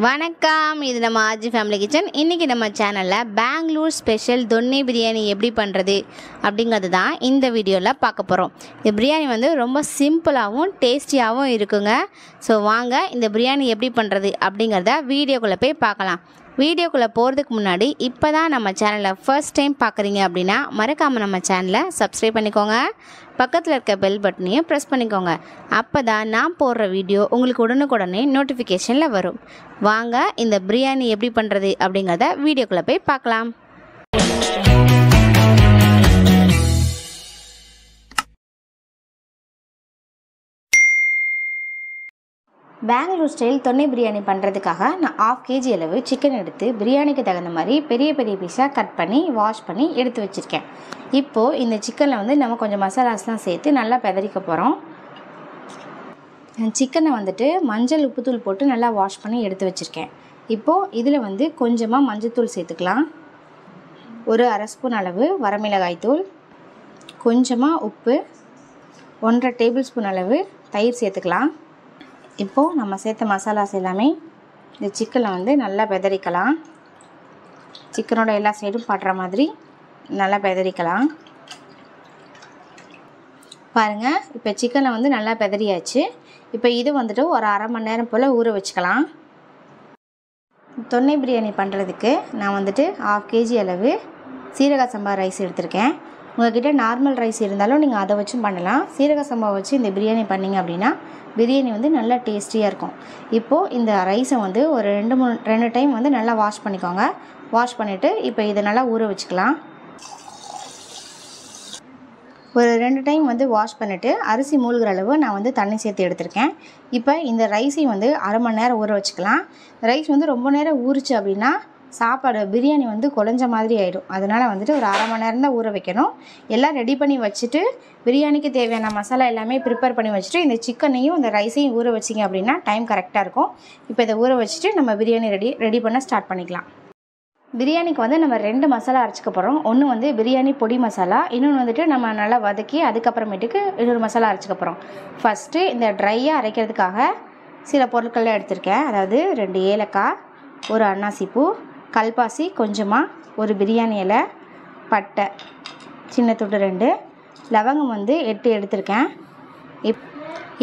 வணக்கம், இது நம்ம ஆஜி ஃபேமிலி கிச்சன். இன்றைக்கி நம்ம சேனலில் பெங்களூர் ஸ்பெஷல் தொன்னி பிரியாணி எப்படி பண்ணுறது அப்படிங்கிறது தான் இந்த வீடியோவில் பார்க்க போகிறோம். இந்த பிரியாணி வந்து ரொம்ப சிம்பிளாகவும் டேஸ்டியாகவும் இருக்குங்க. ஸோ வாங்க இந்த பிரியாணி எப்படி பண்ணுறது அப்படிங்கிறத வீடியோக்குள்ளே போய் பார்க்கலாம். வீடியோக்குள்ளே போகிறதுக்கு முன்னாடி இப்போ தான் நம்ம சேனலை ஃபர்ஸ்ட் டைம் பார்க்குறீங்க அப்படின்னா மறக்காமல் நம்ம சேனலை சப்ஸ்கிரைப் பண்ணிக்கோங்க. பக்கத்தில் இருக்க பெல் பட்டனையும் ப்ரெஸ் பண்ணிக்கோங்க. அப்போ தான் நான் போடுற வீடியோ உங்களுக்கு உடனுக்குடனே நோட்டிஃபிகேஷனில் வரும். வாங்க இந்த பிரியாணி எப்படி பண்ணுறது அப்படிங்கிறத வீடியோக்குள்ளே போய் பார்க்கலாம். பெங்களூர் ஸ்டைல் தொன்னி பிரியாணி பண்ணுறதுக்காக நான் 1/2 kg அளவு சிக்கன் எடுத்து பிரியாணிக்கு தகுந்த மாதிரி பெரிய பெரிய பீஸாக கட் பண்ணி வாஷ் பண்ணி எடுத்து வச்சுருக்கேன். இப்போது இந்த சிக்கனில் வந்து நம்ம கொஞ்சம் மசாலாஸ்லாம் சேர்த்து நல்லா பெதறிக்க போகிறோம். சிக்கனை வந்துட்டு மஞ்சள் உப்புத்தூள் போட்டு நல்லா வாஷ் பண்ணி எடுத்து வச்சுருக்கேன். இப்போது இதில் வந்து கொஞ்சமாக மஞ்சள்தூள் சேர்த்துக்கலாம், ஒரு 1/2 ஸ்பூன் அளவு வரமிளகாய் தூள், கொஞ்சமாக உப்பு, 1.5 டேபிள் ஸ்பூன் அளவு தயிர் சேர்த்துக்கலாம். இப்போது நம்ம சேர்த்த மசாலாஸ் எல்லாமே இந்த சிக்கனில் வந்து நல்லா பெதறிக்கலாம். சிக்கனோட எல்லா சைடும் படுற மாதிரி நல்லா பெதறிக்கலாம். பாருங்கள், இப்போ சிக்கனை வந்து நல்லா பெதறியாச்சு. இப்போ இது வந்துட்டு ஒரு 1/2 மணி நேரம் போல் ஊற வச்சுக்கலாம். தொன்னி பிரியாணி பண்ணுறதுக்கு நான் வந்துட்டு 1/2 kg அளவு சீரக சம்பா ரைஸ் எடுத்திருக்கேன். உங்கள்கிட்ட நார்மல் ரைஸ் இருந்தாலும் நீங்கள் அதை வச்சும் பண்ணலாம். சீரக சம்பா வச்சு இந்த பிரியாணி பண்ணிங்க அப்படின்னா பிரியாணி வந்து நல்லா டேஸ்டியாக இருக்கும். இப்போது இந்த ரைஸை வந்து ஒரு 2 டைம் வந்து நல்லா வாஷ் பண்ணிக்கோங்க. வாஷ் பண்ணிவிட்டு இப்போ இதை நல்லா ஊற வச்சுக்கலாம். ஒரு 2 டைம் வந்து வாஷ் பண்ணிவிட்டு அரிசி மூழ்கிற அளவு நான் வந்து தண்ணி சேர்த்து எடுத்திருக்கேன். இப்போ இந்த ரைஸையும் வந்து 1/2 மணி நேரம் ஊற வச்சுக்கலாம். ரைஸ் வந்து ரொம்ப நேரம் ஊறிச்சு அப்படின்னா சாப்பாடு பிரியாணி வந்து குழஞ்ச மாதிரி ஆகிடும். அதனால் வந்துட்டு ஒரு 1/2 மணி நேரம் தான் ஊற வைக்கணும். எல்லாம் ரெடி பண்ணி வச்சுட்டு பிரியாணிக்கு தேவையான மசாலா எல்லாமே ப்ரிப்பேர் பண்ணி வச்சுட்டு இந்த சிக்கனையும் இந்த ரைஸையும் ஊற வச்சிங்க அப்படின்னா டைம் கரெக்டாக இருக்கும். இப்போ இதை ஊற வச்சுட்டு நம்ம பிரியாணி ரெடி பண்ண ஸ்டார்ட் பண்ணிக்கலாம். பிரியாணிக்கு வந்து நம்ம 2 மசாலா அரைச்சிக்க போகிறோம். ஒன்று வந்து பிரியாணி பொடி மசாலா, இன்னொன்று வந்துட்டு நம்ம நல்லா வதக்கி அதுக்கப்புறமேட்டுக்கு இன்னொரு மசாலா அரைச்சிக்க போகிறோம். ஃபஸ்ட்டு இந்த ட்ரையாக அரைக்கிறதுக்காக சில பொருட்கள்லாம் எடுத்திருக்கேன். அதாவது 2 ஏலக்காய், ஒரு அன்னாசிப்பூ, கல்பாசி கொஞ்சமாக, ஒரு பிரியாணி இலை, பட்டை சின்ன துண்டு 2, லவங்கம் வந்து 8 எடுத்திருக்கேன்.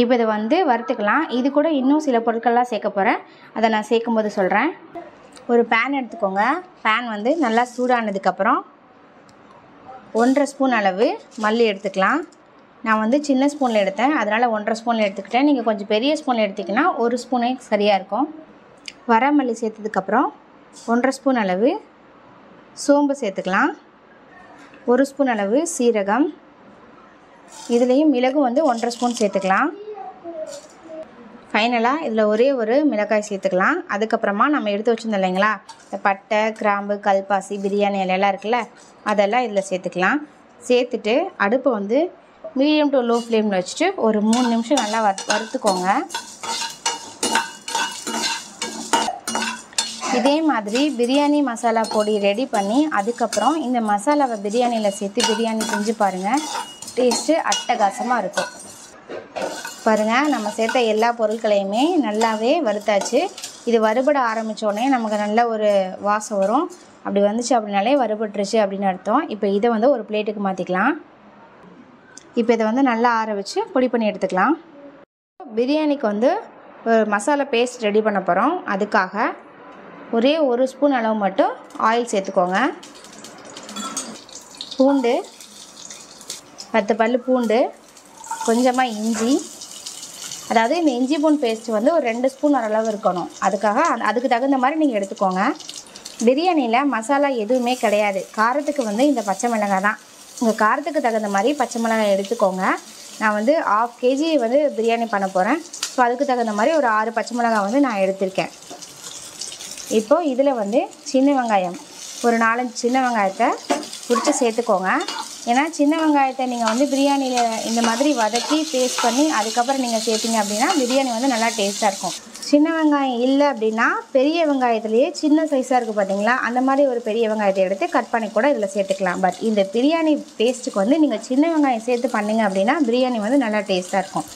இப்போ இதை வந்து வறுத்துக்கலாம். இது கூட இன்னும் சில பொருட்கள்லாம் சேர்க்க போகிறேன், அதை நான் சேர்க்கும்போது சொல்கிறேன். ஒரு பேன் எடுத்துக்கோங்க. பேன் வந்து நல்லா சூடானதுக்கப்புறம் 1.5 ஸ்பூன் அளவு மல்லி எடுத்துக்கலாம். நான் வந்து சின்ன ஸ்பூனில் எடுத்தேன், அதனால் 1.5 ஸ்பூனில் எடுத்துக்கிட்டேன். நீங்கள் கொஞ்சம் பெரிய ஸ்பூனில் எடுத்திங்கன்னா 1 ஸ்பூனே சரியாக இருக்கும். வரமல்லி சேர்த்ததுக்கப்புறம் 1.5 ஸ்பூன் அளவு சோம்பு சேர்த்துக்கலாம், 1 ஸ்பூன் அளவு சீரகம், இதுலேயும் மிளகு வந்து 1.5 ஸ்பூன் சேர்த்துக்கலாம். ஃபைனலாக இதில் ஒரே ஒரு மிளகாய் சேர்த்துக்கலாம். அதுக்கப்புறமா நம்ம எடுத்து வச்சுருந்தோம் இல்லைங்களா, இந்த பட்டை, கிராம்பு, கல்பாசி, பிரியாணி இலையெல்லாம் இருக்குல்ல, அதெல்லாம் இதில் சேர்த்துக்கலாம். சேர்த்துட்டு அடுப்பை வந்து மீடியம் டு லோ ஃப்ளேமில் வச்சுட்டு ஒரு 3 நிமிஷம் நல்லா வறுத்துக்கோங்க. இதே மாதிரி பிரியாணி மசாலா பொடி ரெடி பண்ணி அதுக்கப்புறம் இந்த மசாலாவை பிரியாணியில் சேர்த்து பிரியாணி செஞ்சு பாருங்கள். டேஸ்ட்டு அட்டகாசமாக இருக்கும். பாருங்கள், நம்ம சேர்த்த எல்லா பொருட்களையுமே நல்லாவே வறுத்தாச்சு. இது வறுபட ஆரம்பித்தோடனே நமக்கு நல்ல ஒரு வாசம் வரும். அப்படி வந்துச்சு அப்படின்னாலே வறுபட்டுருச்சு அப்படின்னு அர்த்தம். இப்போ இதை வந்து ஒரு பிளேட்டுக்கு மாற்றிக்கலாம். இப்போ இதை வந்து நல்லா ஆற வச்சு பொடி பண்ணி எடுத்துக்கலாம். பிரியாணிக்கு வந்து ஒரு மசாலா பேஸ்ட் ரெடி பண்ண போகிறோம். அதுக்காக ஒரே 1 ஸ்பூன் அளவு மட்டும் ஆயில் சேர்த்துக்கோங்க. பூண்டு 10 பல் பூண்டு, கொஞ்சமாக இஞ்சி, அதாவது இந்த இஞ்சி பூண்டு பேஸ்ட்டு வந்து ஒரு 2 ஸ்பூன் அளவு இருக்கணும். அதுக்கு தகுந்த மாதிரி நீங்கள் எடுத்துக்கோங்க. பிரியாணியில் மசாலா எதுவுமே கிடையாது. காரத்துக்கு வந்து இந்த பச்சை மிளகாய் தான். உங்கள் காரத்துக்கு தகுந்த மாதிரி பச்சை மிளகாய் எடுத்துக்கோங்க. நான் வந்து 1/2 kg வந்து பிரியாணி பண்ண போகிறேன். ஸோ அதுக்கு தகுந்த மாதிரி ஒரு 6 பச்சை மிளகாய் வந்து நான் எடுத்திருக்கேன். இப்போது இதில் வந்து சின்ன வெங்காயம் ஒரு 4-5 சின்ன வெங்காயத்தை உரித்து சேர்த்துக்கோங்க. ஏன்னா சின்ன வெங்காயத்தை நீங்கள் வந்து பிரியாணியில் இந்த மாதிரி வதக்கி பேஸ்ட் பண்ணி அதுக்கப்புறம் நீங்கள் சேர்த்திங்க அப்படின்னா பிரியாணி வந்து நல்லா டேஸ்ட்டாக இருக்கும். சின்ன வெங்காயம் இல்லை அப்படின்னா பெரிய வெங்காயத்துலேயே சின்ன சைஸாக இருக்குது பார்த்தீங்களா, அந்த மாதிரி ஒரு பெரிய வெங்காயத்தை எடுத்து கட் பண்ணி கூட இதில் சேர்த்துக்கலாம். பட் இந்த பிரியாணி டேஸ்ட்டுக்கு வந்து நீங்கள் சின்ன வெங்காயம் சேர்த்து பண்ணிங்க அப்படின்னா பிரியாணி வந்து நல்லா டேஸ்ட்டாக இருக்கும்.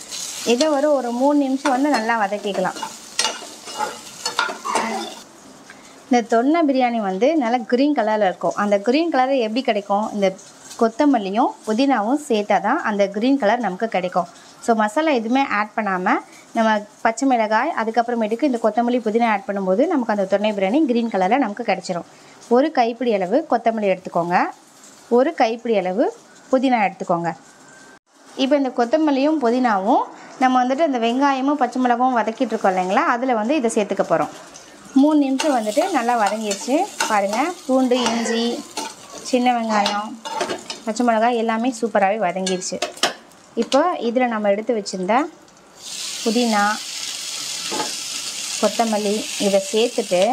இதை ஒரு 3 நிமிஷம் வந்து நல்லா வதக்கிக்கலாம். இந்த தொன்னை பிரியாணி வந்து நல்லா க்ரீன் கலரில் இருக்கும். அந்த க்ரீன் கலர் எப்படி கிடைக்கும்? இந்த கொத்தமல்லியும் புதினாவும் சேர்த்தா தான் அந்த க்ரீன் கலர் நமக்கு கிடைக்கும். ஸோ மசாலா எதுவுமே ஆட் பண்ணாமல் நம்ம பச்சை மிளகாய் அதுக்கப்புறமேட்டுக்கு இந்த கொத்தமல்லி புதினா ஆட் பண்ணும்போது நமக்கு அந்த தொன்னை பிரியாணி க்ரீன் கலரில் நமக்கு கிடச்சிரும். ஒரு கைப்பிடி அளவு கொத்தமல்லி எடுத்துக்கோங்க, ஒரு கைப்பிடி அளவு புதினா எடுத்துக்கோங்க. இப்போ இந்த கொத்தமல்லியும் புதினாவும் நம்ம வந்துட்டு இந்த வெங்காயமும் பச்சை மிளகாவும் வதக்கிட்டு இருக்கோம் இல்லைங்களா, அதில் வந்து இதை சேர்த்துக்க போகிறோம். 3 நிமிஷம் வந்துட்டு நல்லா வதங்கிடுச்சு பாருங்கள். பூண்டு, இஞ்சி, சின்ன வெங்காயம், பச்சை மிளகாய் எல்லாமே சூப்பராகவே வதங்கிடுச்சு. இப்போ இதில் நம்ம எடுத்து வச்சுருந்த புதினா, கொத்தமல்லி இதை சேர்த்துட்டு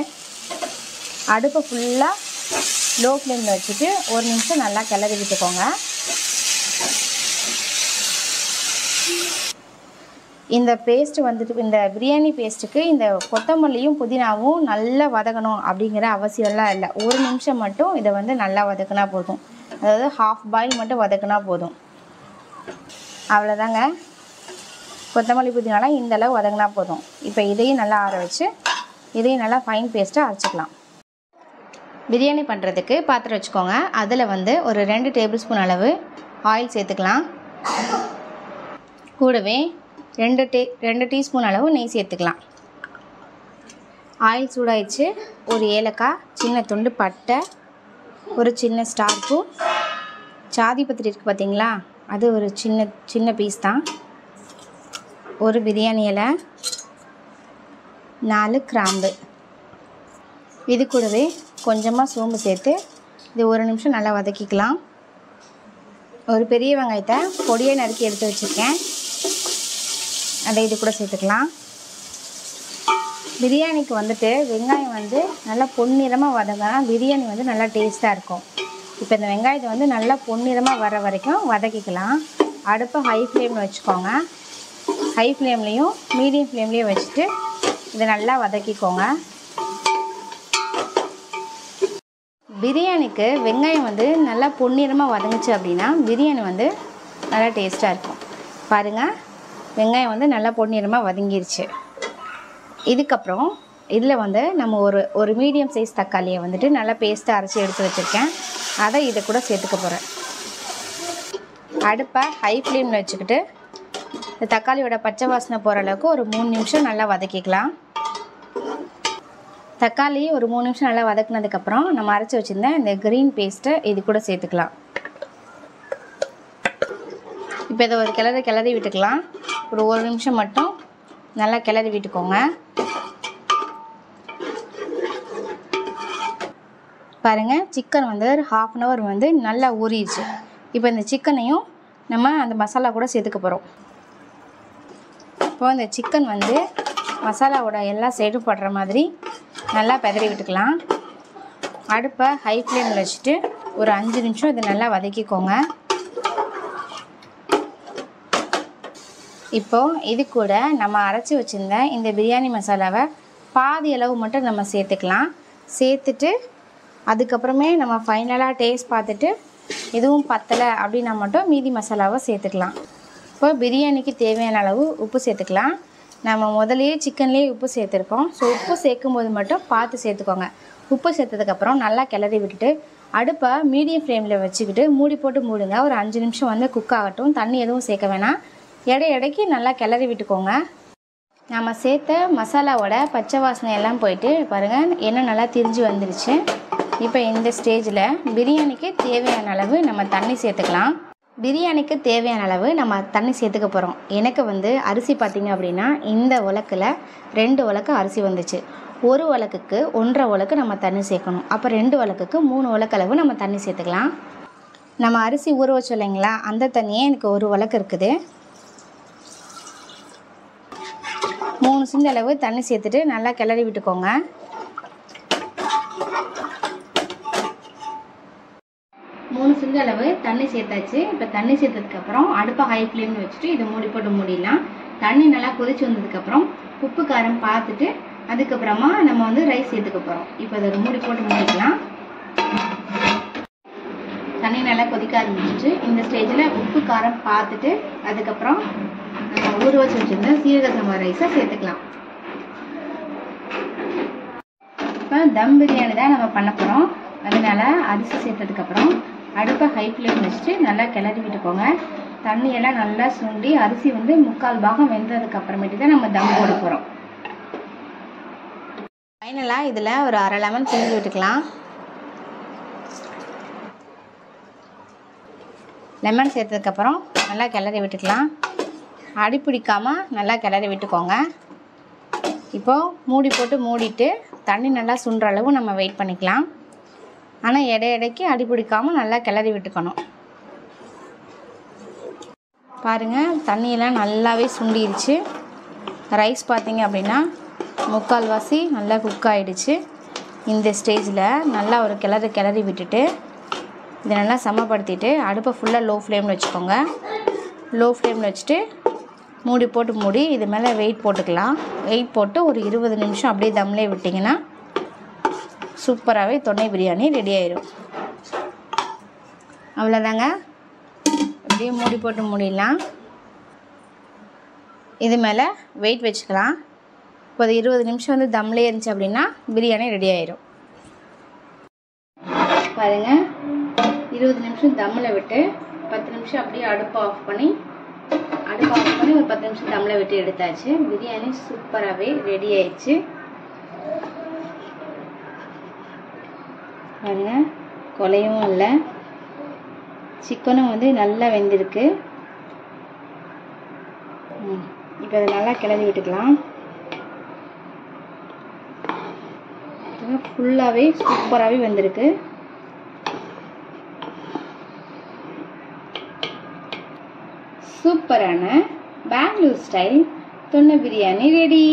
அடுப்பை ஃபுல்லாக லோ ஃப்ளேமில் வச்சுட்டு 1 நிமிஷம் நல்லா கிளறி விட்டுக்கோங்க. இந்த பேஸ்ட்டு வந்துட்டு இந்த பிரியாணி பேஸ்ட்டுக்கு இந்த கொத்தமல்லியும் புதினாவும் நல்லா வதக்கணும் அப்படிங்கிற அவசியம்லாம் இல்லை. 1 நிமிஷம் மட்டும் இதை வந்து நல்லா வதக்கினா போதும். அதாவது ஹாஃப் பாயில் மட்டும் வதக்கினா போதும். அவ்வளோதாங்க. கொத்தமல்லி புதினாலாம் இந்த அளவு வதங்கினா போதும். இப்போ இதையும் நல்லா ஆற வச்சு இதையும் நல்லா ஃபைன் பேஸ்ட்டாக அரைச்சிக்கலாம். பிரியாணி பண்ணுறதுக்கு பாத்திரம் வச்சுக்கோங்க. அதில் வந்து ஒரு 2 டேபிள் ஸ்பூன் அளவு ஆயில் சேர்த்துக்கலாம். கூடவே 2 டீஸ்பூன் அளவு நெய் சேர்த்துக்கலாம். ஆயில் சூடாயிடுச்சு. ஒரு ஏலக்காய், சின்ன துண்டு பட்டை, ஒரு சின்ன ஸ்டார் பூ, சாதி பத்திரி இருக்குது பார்த்தீங்களா, அது ஒரு சின்ன பீஸ் தான், ஒரு பிரியாணி இலை, 4 கிராம்பு, இது கூடவே கொஞ்சமாக சோம்பு சேர்த்து இது 1 நிமிஷம் நல்லா வதக்கிக்கலாம். ஒரு பெரிய வெங்காயத்தை பொடியை நறுக்கி எடுத்து வச்சுருக்கேன், அதை இது கூட சேர்த்துக்கலாம். பிரியாணிக்கு வந்துட்டு வெங்காயம் வந்து நல்லா பொன்னிறமாக வதங்கினா பிரியாணி வந்து நல்லா டேஸ்ட்டாக இருக்கும். இப்போ இந்த வெங்காயத்தை வந்து நல்லா பொன்னிறமாக வர வரைக்கும் வதக்கிக்கலாம். அடுப்பை ஹை ஃப்ளேமில் வச்சுக்கோங்க. ஹை ஃப்ளேம்லேயும் மீடியம் ஃப்ளேம்லேயும் வச்சுட்டு இதை நல்லா வதக்கிக்கோங்க. பிரியாணிக்கு வெங்காயம் வந்து நல்லா பொன்னிறமாக வதங்குச்சு அப்படின்னா பிரியாணி வந்து நல்லா டேஸ்ட்டாக இருக்கும். பாருங்கள், வெங்காயம் வந்து நல்லா பொன்னிறமாக வதங்கிருச்சு. இதுக்கப்புறம் இதில் வந்து நம்ம ஒரு மீடியம் சைஸ் தக்காளியை வந்துட்டு நல்லா பேஸ்ட்டாக அரைச்சி எடுத்து வச்சுருக்கேன், அதை இதை கூட சேர்த்துக்க போகிறேன். அடுப்பை ஹை ஃப்ளேமில் வச்சுக்கிட்டு இந்த தக்காளியோட பச்சை வாசனை போகிற அளவுக்கு ஒரு 3 நிமிஷம் நல்லா வதக்கிக்கலாம். தக்காளி ஒரு 3 நிமிஷம் நல்லா வதக்குனதுக்கப்புறம் நம்ம அரைச்சி வச்சுருந்தேன் இந்த க்ரீன் பேஸ்ட்டை இது கூட சேர்த்துக்கலாம். இப்போ இதை ஒரு கிளறி விட்டுக்கலாம். ஒரு 1 நிமிஷம் மட்டும் நல்லா கிளறி விட்டுக்கோங்க. பாருங்கள், சிக்கன் வந்து ஒரு 1/2 அன் ஹவர் வந்து நல்லா ஊறிடுச்சு. இப்போ இந்த சிக்கனையும் நம்ம அந்த மசாலா கூட சேர்த்துக்க போகிறோம். இப்போ இந்த சிக்கன் வந்து மசாலாவோட எல்லா சைடும் படுற மாதிரி நல்லா பெதறி விட்டுக்கலாம். அடுப்பை ஹை ஃப்ளேமில் வச்சுட்டு ஒரு 5 நிமிஷம் இதை நல்லா வதக்கிக்கோங்க. இப்போது இது கூட நம்ம அரைச்சி வச்சுருந்த இந்த பிரியாணி மசாலாவை பாதி அளவு மட்டும் நம்ம சேர்த்துக்கலாம். சேர்த்துட்டு அதுக்கப்புறமே நம்ம ஃபைனலாக டேஸ்ட் பார்த்துட்டு எதுவும் பத்தலை அப்படின்னா மட்டும் மீதி மசாலாவை சேர்த்துக்கலாம். இப்போ பிரியாணிக்கு தேவையான அளவு உப்பு சேர்த்துக்கலாம். நம்ம முதலையே சிக்கன்லேயே உப்பு சேர்த்துருக்கோம். ஸோ உப்பு சேர்க்கும் போது மட்டும் பார்த்து சேர்த்துக்கோங்க. உப்பு சேர்த்ததுக்கப்புறம் நல்லா கிளறி விட்டுட்டு அடுப்பை மீடியம் ஃப்ளேமில் வச்சுக்கிட்டு மூடி போட்டு மூடுங்க. ஒரு 5 நிமிஷம் வந்து குக் ஆகட்டும். தண்ணி எதுவும் சேர்க்க வேணாம். இடைக்கு நல்லா கிளறி விட்டுக்கோங்க. நம்ம சேர்த்த மசாலாவோட பச்சை வாசனை எல்லாம் போயிட்டு பாருங்கள், எண்ணெய் நல்லா திரிஞ்சு வந்துருச்சு. இப்போ இந்த ஸ்டேஜில் பிரியாணிக்கு தேவையான அளவு நம்ம தண்ணி சேர்த்துக்கலாம். பிரியாணிக்கு தேவையான அளவு நம்ம தண்ணி சேர்த்துக்க போகிறோம். எனக்கு வந்து அரிசி பார்த்திங்க அப்படின்னா இந்த உலக்கில் 2 உலக்கு அரிசி வந்துச்சு. 1 உலக்குக்கு 1.5 உலக்கு நம்ம தண்ணி சேர்க்கணும். அப்போ 2 உலக்குக்கு 3 உலக்கு அளவு நம்ம தண்ணி சேர்த்துக்கலாம். நம்ம அரிசி ஊற வச்சோம் இல்லைங்களா, அந்த தண்ணியே எனக்கு 1 உலக்கு இருக்குது. 3 சிந்து அளவு தண்ணி சேர்த்துட்டு நல்லா கிளறி விட்டுக்கோங்க. சிந்து அளவு தண்ணி சேர்த்தாச்சு. இப்போ தண்ணி சேர்த்ததுக்கப்புறம் அடுப்பை ஹை ஃப்ளேமில் வச்சுட்டு இதை மூடி போட்டு மூடிடலாம். தண்ணி நல்லா கொதிச்சு வந்ததுக்கப்புறம் உப்பு காரம் பார்த்துட்டு அதுக்கப்புறமா நம்ம வந்து ரைஸ் சேர்த்துக்க போகிறோம். இப்போ அதை மூடி போட்டு மூடிக்கலாம். தண்ணி நல்லா கொதிக்க ஆரம்பிச்சிட்டு இந்த ஸ்டேஜில் உப்பு காரம் பார்த்துட்டு அதுக்கப்புறம் நம்ம ஊற வச்சு வச்சுருந்த சீரக சம்பா ரைஸை சேர்த்துக்கலாம். இப்போ தம் பிரியாணி தான் நம்ம பண்ண போகிறோம். அதனால் அரிசி சேர்த்ததுக்கப்புறம் அடுப்பை ஹை ஃப்ளேம் வச்சுட்டு நல்லா கிளறி விட்டுக்கோங்க. தண்ணியெல்லாம் நல்லா சுண்டி அரிசி வந்து 3/4 பாகம் வெந்ததுக்கு அப்புறமேட்டு தான் நம்ம தம் போட போகிறோம். ஃபைனலாக இதில் ஒரு அரை லெமன் பிழிஞ்சு விட்டுக்கலாம். லெமன் சேர்த்ததுக்கப்புறம் நல்லா கிளறி விட்டுக்கலாம். அடி பிடிக்காமல் நல்லா கிளறி விட்டுக்கோங்க. இப்போது மூடி போட்டு மூடிட்டு தண்ணி நல்லா சுண்டுற அளவு நம்ம வெயிட் பண்ணிக்கலாம். ஆனால் இடைக்கு அடி பிடிக்காமல் நல்லா கிளறி விட்டுக்கணும். பாருங்கள், தண்ணியெல்லாம் நல்லாவே சுண்டிருச்சு. ரைஸ் பார்த்திங்க அப்படின்னா 3/4 வாசி நல்லா குக் ஆகிடுச்சு. இந்த ஸ்டேஜில் நல்லா ஒரு கிளறி விட்டுட்டு இதை நல்லா சமப்படுத்திட்டு அடுப்பை ஃபுல்லாக லோ ஃப்ளேமில் வச்சுக்கோங்க. லோ ஃப்ளேமில் வச்சுட்டு மூடி போட்டு மூடி இது மேலே வெயிட் போட்டுக்கலாம். வெயிட் போட்டு ஒரு 20 நிமிஷம் அப்படியே தம்லே விட்டிங்கன்னா சூப்பராகவே தொன்னை பிரியாணி ரெடி ஆயிடும். அவ்வளோதாங்க, அப்படியே மூடி போட்டு மூடிடலாம். இது மேலே வெயிட் வச்சுக்கலாம். இப்போ 20 நிமிஷம் வந்து தம்லே இருந்துச்சு அப்படின்னா பிரியாணி ரெடி ஆயிடும். பாருங்கள், 20 நிமிஷம் தம்மில் விட்டு 10 நிமிஷம் அப்படியே அடுப்பை ஆஃப் பண்ணி ஒரு 10 நிமிஷம் தம்மில் விட்டு எடுத்தாச்சு. பிரியாணி சூப்பராகவே ரெடி ஆயிடுச்சு. பாருங்க, கொலையும் இல்லை, சிக்கனும் வந்து நல்லா வெந்திருக்கு. இப்போ அதை நல்லா கிளறி விட்டுக்கலாம். ஃபுல்லாகவே சூப்பராகவே வெந்திருக்கு. சூப்பரான பெங்களூர் ஸ்டைல் தொன்னை பிரியாணி ரெடி.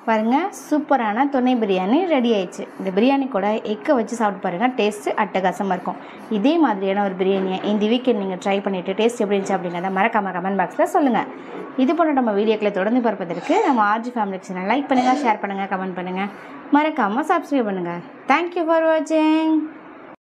பாருங்கள், சூப்பரான தொன்னை பிரியாணி ரெடி ஆயிடுச்சு. இந்த பிரியாணி கூட எக்கை வச்சு சாப்பிட்டு பாருங்கள், டேஸ்ட்டு அட்டகாசமாக இருக்கும். இதே மாதிரியான ஒரு பிரியாணியை இந்த வீக்கெண்ட் நீங்கள் ட்ரை பண்ணிவிட்டு டேஸ்ட் எப்படி இருந்துச்சு அப்படிங்கிறத மறக்காமல் கமெண்ட் பாக்ஸில் சொல்லுங்கள். இது போல் நம்ம வீடியோக்களை தொடர்ந்து பார்ப்பதற்கு நம்ம ஆர்ஜி ஃபேமிலி சேனல் லைக் பண்ணுங்கள், ஷேர் பண்ணுங்கள், கமெண்ட் பண்ணுங்கள், மறக்காமல் சப்ஸ்கிரைப் பண்ணுங்கள். தேங்க்யூ ஃபார் வாட்சிங்.